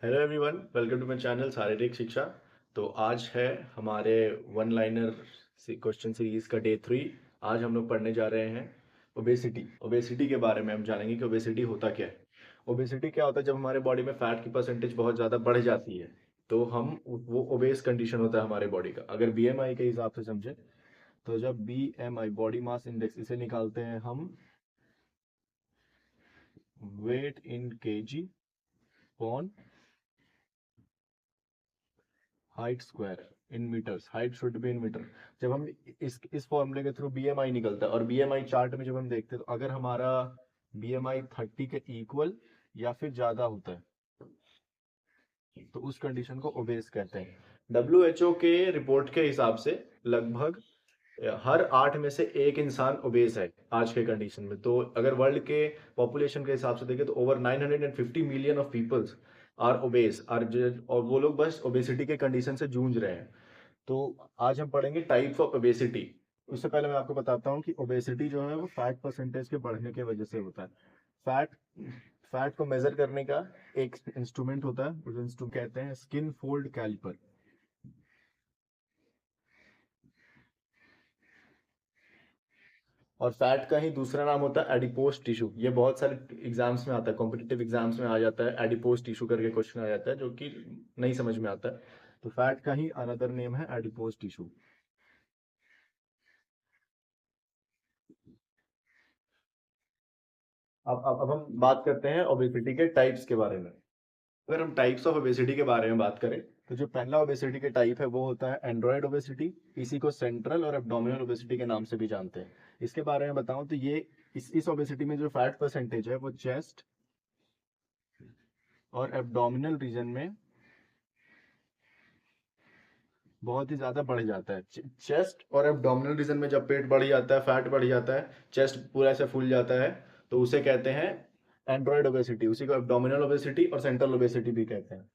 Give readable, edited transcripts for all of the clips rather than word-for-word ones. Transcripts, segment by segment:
Hello everyone, welcome to my channel शारीरिक शिक्षा। तो आज है हमारे वन लाइनर क्वेश्चन सीरीज का डे 3। आज हम लोग पढ़ने जा रहे हैं ओबेसिटी के बारे में। हम जानेंगे कि ओबेसिटी होता क्या है। ओबेसिटी क्या होता है? जब हमारे बॉडी में फैट की परसेंटेज बहुत ज़्यादा बढ़ जाती है तो हम वो ओबेस कंडीशन होता है हमारे बॉडी का। अगर बीएमआई के हिसाब से समझे तो जब बीएमआई बॉडी मास इंडेक्स इसे निकालते हैं हम weight in kg upon height square in metres. Height should be in metre. जब हम इस फॉर्मूले के थ्रू बीएमआई निकलता है और बीएमआई चार्ट में जब हम देखते हैं तो अगर हमारा बीएमआई 30 के इक्वल या फिर ज्यादा होता है तो उस कंडीशन को ओबेस कहते हैं। डब्ल्यू के रिपोर्ट के हिसाब से लगभग हर 8 में से एक इंसान ओबेस है आज के कंडीशन में। तो अगर वर्ल्ड के पॉपुलेशन के हिसाब से देखें तो over 950 million of peoples are obese और वो लोग बस ओबेसिटी के कंडीशन से जूझ रहे हैं। तो आज हम पढ़ेंगे टाइप्स ऑफ ओबेसिटी। उससे पहले मैं आपको बताता हूँ कि ओबेसिटी जो है वो फैट परसेंटेज के बढ़ने की वजह से होता है। फैट फैट को मेजर करने का एक इंस्ट्रूमेंट होता है, उस इंस्ट्रूमेंट कहते हैं स्किन फोल्ड कैलिपर। और फैट का ही दूसरा नाम होता है एडिपोज टिश्यू। ये बहुत सारे एग्जाम्स में आता है, कॉम्पिटिटिव एग्जाम्स में आ जाता है, एडिपोज टिश्यू करके क्वेश्चन आ जाता है जो कि नहीं समझ में आता है। तो फैट का ही अनदर नेम है एडिपोज टिश्यू। अब हम बात करते हैं ओबेसिटी के टाइप्स के बारे में। अगर हम टाइप्स ऑफ ओबेसिटी के बारे में बात करें तो जो पहला ओबेसिटी के टाइप है वो होता है एंड्रॉयड ओबेसिटी। इसी को सेंट्रल और एब्डोमिनल ओबेसिटी के नाम से भी जानते हैं। इसके बारे में बताऊं तो ये इस ओबेसिटी में जो फैट परसेंटेज है वो चेस्ट और एब्डोमिनल रीजन में बहुत ही ज्यादा बढ़ जाता है। चेस्ट और एब्डोमिनल रीजन में जब पेट बढ़ जाता है, फैट बढ़ जाता है, चेस्ट पूरा ऐसे फूल जाता है तो उसे कहते हैं एंड्रॉयड ओबेसिटी। उसी को एब्डोमिनल ओबेसिटी और सेंट्रल ओबेसिटी भी कहते हैं।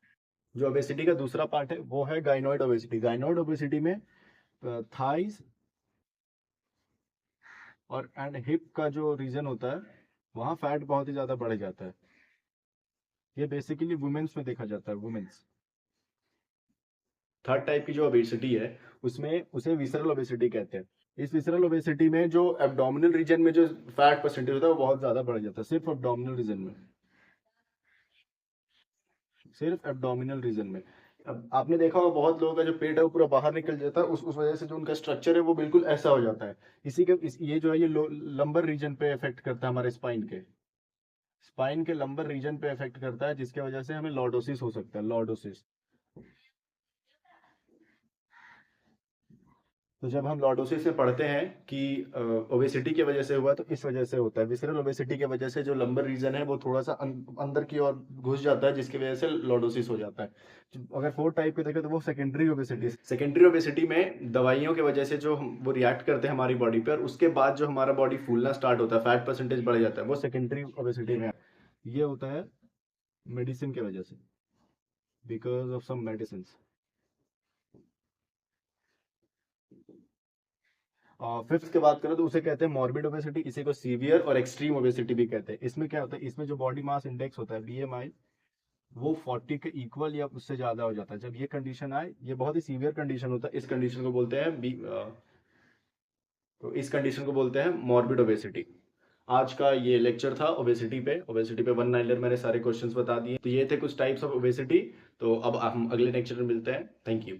जो ओबेसिटी का दूसरा पार्ट है वो है गाइनोइड ओबेसिटी। गाइनोइड ओबेसिटी में थाइस और एंड हिप का जो रीजन होता है वहाँ फैट बहुत ही ज्यादा बढ़ जाता है। ये बेसिकली वुमेन्स में देखा जाता है, वुमेन्स। थर्ड टाइप की जो ओबेसिटी है उसमें उसे विसरल ओबेसिटी कहते हैं। इस विसरल ओबेसिटी में जो एब्डोमिनल रीजन में जो फैट परसेंटेज होता है वो बहुत ज्यादा बढ़ जाता है, सिर्फ एब्डोमिनल रीजन में। सिर्फ एब्डोमिनल रीजन में। अब आपने देखा होगा बहुत लोगों का जो पेट है वो पूरा बाहर निकल जाता है, उस वजह से जो उनका स्ट्रक्चर है वो बिल्कुल ऐसा हो जाता है। ये जो है ये लंबर रीजन पे इफेक्ट करता है, हमारे स्पाइन के लंबर रीजन पे इफेक्ट करता है, जिसके वजह से हमें लॉर्डोसिस हो सकता है, लॉर्डोसिस। तो जब हम लॉर्डोसिस से पढ़ते हैं कि ओबेसिटी की वजह से हुआ तो इस वजह से होता है। विसरल ओबेसिटी की वजह से जो लंबर रीजन है वो थोड़ा सा अंदर की ओर घुस जाता है, जिसकी वजह से लॉर्डोसिस हो जाता है। अगर फोर्थ टाइप को देखें तो वो सेकेंडरी ओबेसिटी। सेकेंडरी ओबेसिटी में दवाइयों की वजह से जो वो रिएक्ट करते हैं हमारी बॉडी पे और उसके बाद जो हमारा बॉडी फूलना स्टार्ट होता है, फैट परसेंटेज बढ़ जाता है, वो सेकेंडरी ओबेसिटी में ये होता है मेडिसिन की वजह से, because of some medicine. Fifth की बात करें तो उसे कहते हैं मॉर्बिड ओबेसिटी। इसी को सीवियर और एक्सट्रीम ओबेसिटी भी कहते हैं। इसमें क्या होता है, इसमें जो बॉडी मास इंडेक्स होता है बीएमआई वो 40 के इक्वल या उससे ज्यादा हो जाता है। जब ये कंडीशन आए, ये बहुत ही सीवियर कंडीशन होता है, इस कंडीशन को बोलते हैं तो इस कंडीशन को बोलते हैं मॉर्बिड ओबेसिटी। आज का ये लेक्चर था ओबेसिटी पे वन नाइनर मैंने सारे क्वेश्चंस बता दिए। तो ये थे कुछ टाइप्स ऑफ ओबेसिटी। तो अब हम अगले लेक्चर में मिलते हैं। Thank you.